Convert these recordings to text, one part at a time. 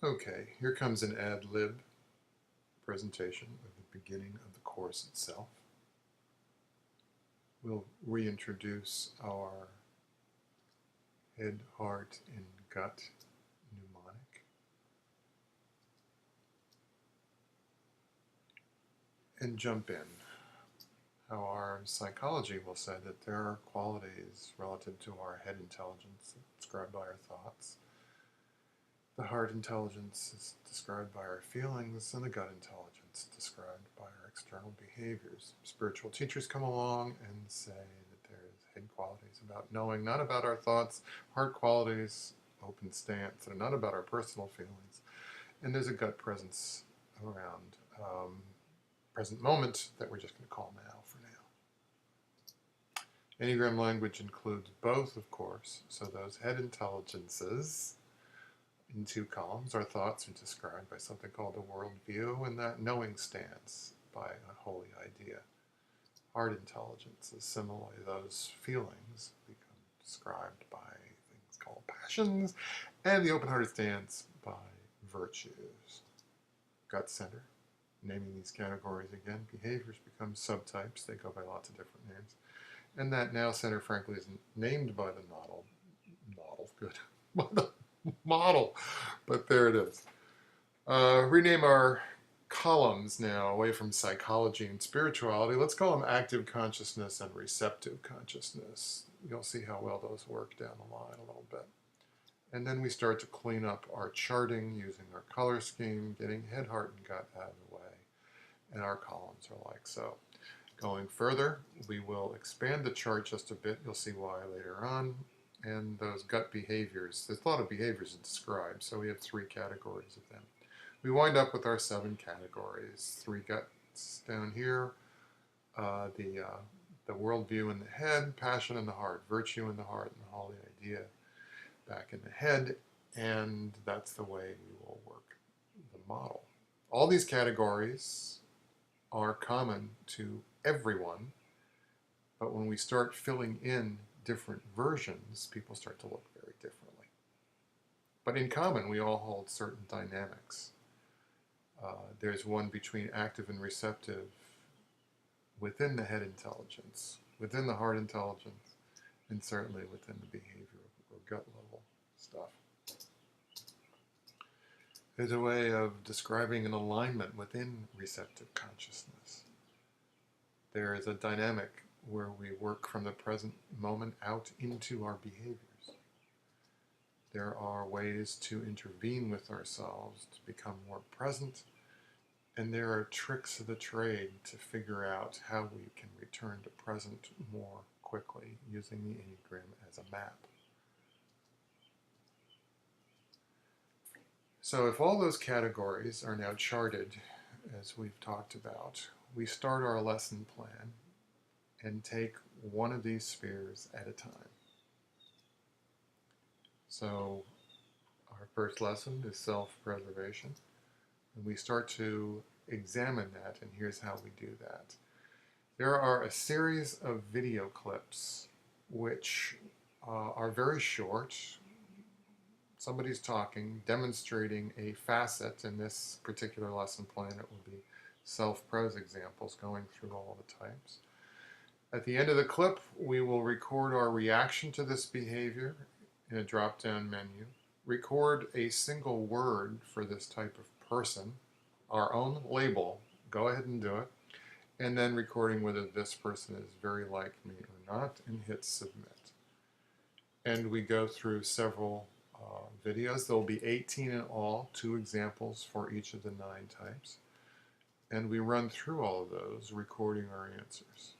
Okay, here comes an ad lib presentation of the beginning of the course itself. We'll reintroduce our head, heart, and gut mnemonic. And jump in. How our psychology will say that there are qualities relative to our head intelligence described by our thoughts. The heart intelligence is described by our feelings, and the gut intelligence described by our external behaviors. Spiritual teachers come along and say that there's head qualities about knowing, not about our thoughts, heart qualities, open stance, and not about our personal feelings. And there's a gut presence around present moment that we're just going to call now for now. Enneagram language includes both, of course, so those head intelligences in two columns. Our thoughts are described by something called a worldview, and that knowing stance by a holy idea. Heart intelligence is similarly those feelings become described by things called passions, and the open-hearted stance by virtues. Gut center, naming these categories again. Behaviors become subtypes. They go by lots of different names. And that now center, frankly, isn't named by the model, but there it is. Rename our columns now away from psychology and spirituality. Let's call them active consciousness and receptive consciousness. You'll see how well those work down the line a little bit. And then we start to clean up our charting using our color scheme, getting head, heart, and gut out of the way. And our columns are like so. Going further, we will expand the chart just a bit. You'll see why later on. And those gut behaviors, there's a lot of behaviors to describe, so we have 3 categories of them. We wind up with our 7 categories. 3 guts down here, the worldview in the head, passion in the heart, virtue in the heart, and the holy idea back in the head, and that's the way we will work the model. All these categories are common to everyone, but when we start filling in different versions, people start to look very differently. But in common, we all hold certain dynamics. There's one between active and receptive within the head intelligence, within the heart intelligence, and certainly within the behavioral or gut level stuff. There's a way of describing an alignment within receptive consciousness. There is a dynamic where we work from the present moment out into our behaviors. There are ways to intervene with ourselves to become more present, and there are tricks of the trade to figure out how we can return to present more quickly using the Enneagram as a map. So if all those categories are now charted, as we've talked about, we start our lesson plan and take one of these spheres at a time. So our first lesson is self-preservation, and we start to examine that, and here's how we do that. There are a series of video clips which are very short. Somebody's talking, demonstrating a facet. In this particular lesson plan, it will be self-pres examples going through all the types. At the end of the clip, we will record our reaction to this behavior in a drop-down menu, record a single word for this type of person, our own label, go ahead and do it, and then recording whether this person is very like me or not, and hit submit. And we go through several videos. There will be 18 in all, 2 examples for each of the 9 types. And we run through all of those, recording our answers.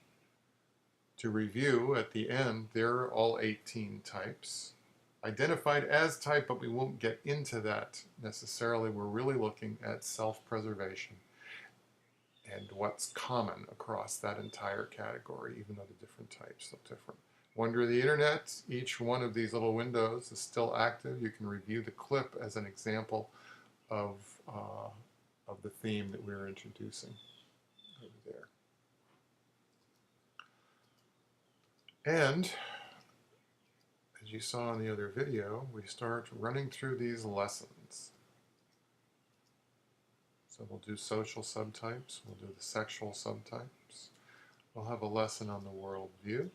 To review, at the end, there are all 18 types identified as type, but we won't get into that necessarily. We're really looking at self-preservation and what's common across that entire category, even though the different types look different. Wonder of the Internet, each one of these little windows is still active. You can review the clip as an example of the theme that we're introducing over there. And as you saw in the other video, we start running through these lessons. So we'll do social subtypes, we'll do the sexual subtypes. We'll have a lesson on the world view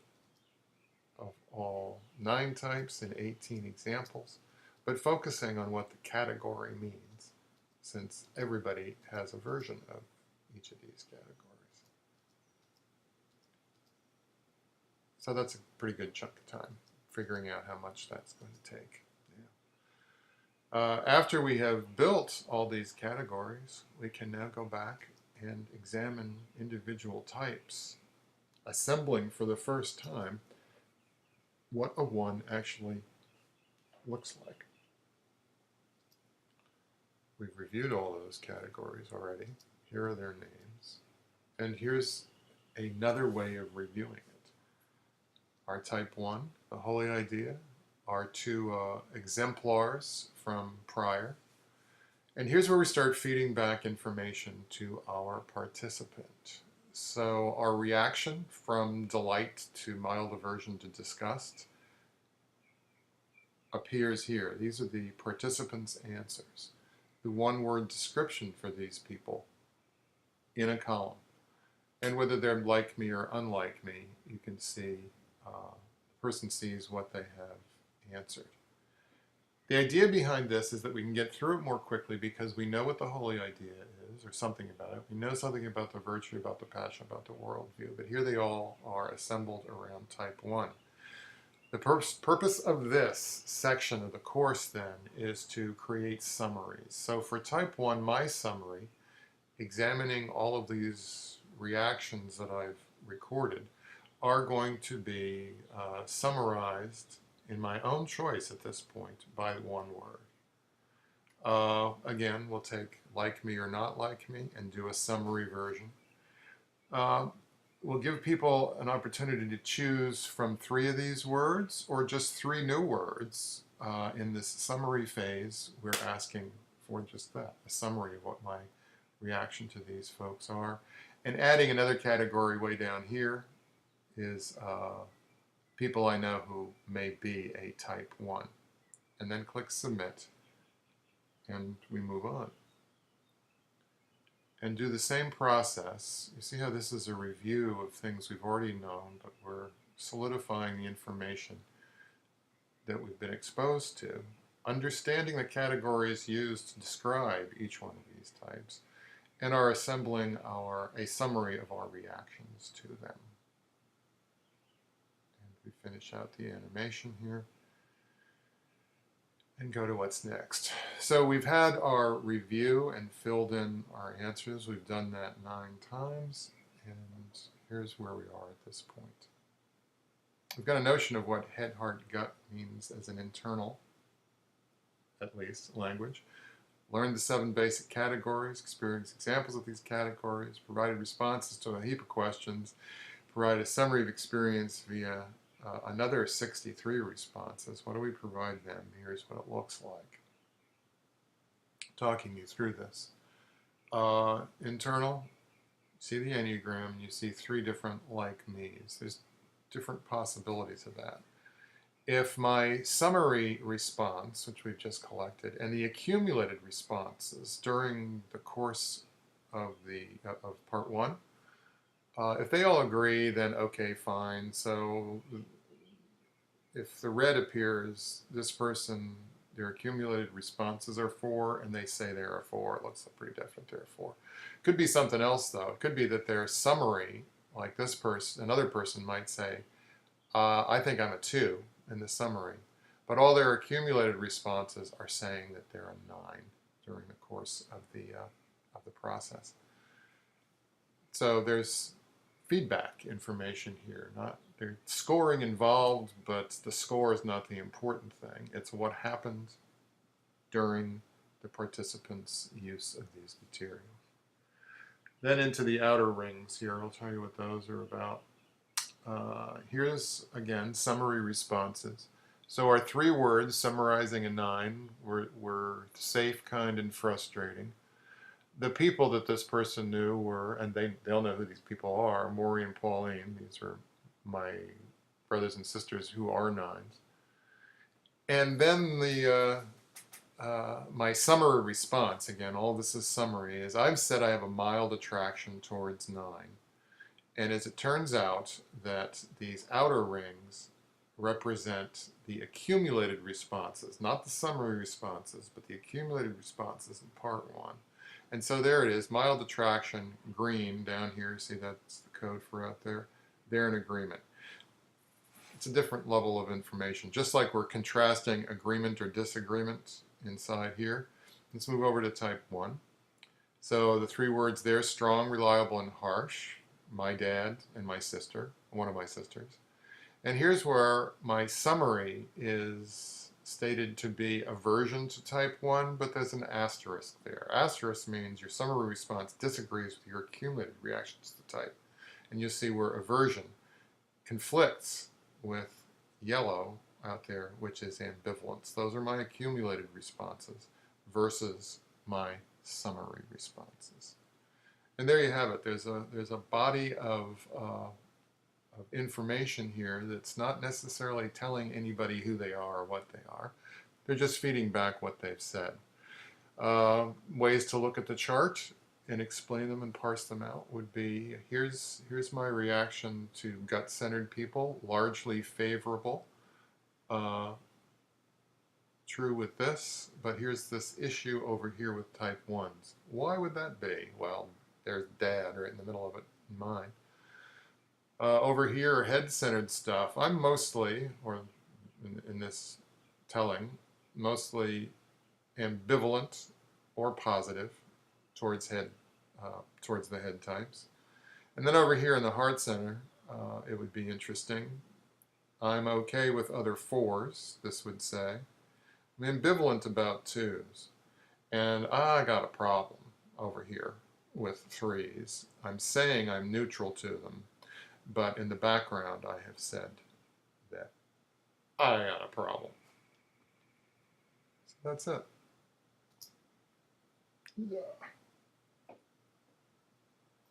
of all 9 types and 18 examples, but focusing on what the category means, since everybody has a version of each of these categories. So that's a pretty good chunk of time, figuring out how much that's going to take. After we have built all these categories, we can now go back and examine individual types, assembling for the first time what a 1 actually looks like. We've reviewed all those categories already. Here are their names. And here's another way of reviewing it. Our type 1, the holy idea, our 2 exemplars from prior. And here's where we start feeding back information to our participant. So our reaction from delight to mild aversion to disgust appears here. These are the participants' answers. The one-word description for these people in a column. And whether they're like me or unlike me, you can see the person sees what they have answered. The idea behind this is that we can get through it more quickly because we know what the holy idea is, or something about it. We know something about the virtue, about the passion, about the worldview. But here they all are assembled around type 1. The purpose of this section of the course, then, is to create summaries. So for type 1, my summary, examining all of these reactions that I've recorded, are going to be summarized in my own choice at this point by 1 word. Again, we'll take like me or not like me and do a summary version. We'll give people an opportunity to choose from 3 of these words or just 3 new words. In this summary phase, we're asking for just that, a summary of what my reaction to these folks are. And adding another category way down here is people I know who may be a type 1. And then click submit, and we move on. And do the same process. You see how this is a review of things we've already known, but we're solidifying the information that we've been exposed to, understanding the categories used to describe each one of these types, and are assembling a summary of our reactions to them. And we finish out the animation here and go to what's next. So we've had our review and filled in our answers. We've done that 9 times, and here's where we are at this point. We've got a notion of what head, heart, gut means as an internal, at least, language. Learned the 7 basic categories, experienced examples of these categories, provided responses to a heap of questions, provided a summary of experience via another 63 responses. What do we provide them? Here's what it looks like. Talking you through this. Internal, see the Enneagram, you see 3 different like me's. There's different possibilities of that. If my summary response, which we've just collected, and the accumulated responses during the course of part 1, if they all agree, then okay, fine. So if the red appears, this person, their accumulated responses are 4, and they say they're a 4. It looks pretty definite they're a 4. Could be something else, though. It could be that their summary, like this person, another person might say, I think I'm a 2 in the summary. But all their accumulated responses are saying that they're a 9 during the course of the process. So there's feedback information here. There's scoring involved, but the score is not the important thing. It's what happened during the participants' use of these materials. Then into the outer rings here. I'll tell you what those are about. Here's, again, summary responses. So our 3 words summarizing a 9 were safe, kind, and frustrating. The people that this person knew were, and they'll know who these people are, Maury and Pauline. These are my brothers and sisters who are 9s. And then the my summary response, again, all this is summary, is I've said I have a mild attraction towards 9. And as it turns out that these outer rings represent the accumulated responses, not the summary responses, but the accumulated responses in part 1. And so there it is, mild attraction, green down here, see that's the code for out there. They're in agreement. It's a different level of information, just like we're contrasting agreement or disagreement inside here. Let's move over to type 1. So the 3 words there, strong, reliable, and harsh. My dad and my sister, one of my sisters. And here's where my summary is stated to be aversion to type 1, but there's an asterisk there. Asterisk means your summary response disagrees with your accumulated reactions to type. And you'll see where aversion conflicts with yellow out there, which is ambivalence. Those are my accumulated responses versus my summary responses. And there you have it. There's a body of information here that's not necessarily telling anybody who they are or what they are. They're just feeding back what they've said. Ways to look at the chart and explain them and parse them out would be, here's my reaction to gut-centered people, largely favorable. True with this, but here's this issue over here with type 1s. Why would that be? Well, there's dad right in the middle of it in mine. Over here, head-centered stuff. I'm mostly, or in this telling, mostly ambivalent or positive towards the head types. And then over here in the heart center, it would be interesting. I'm okay with other 4s, this would say. I'm ambivalent about 2s. And I got a problem over here with 3s. I'm saying I'm neutral to them, but in the background I have said that I got a problem. So that's it. Yeah.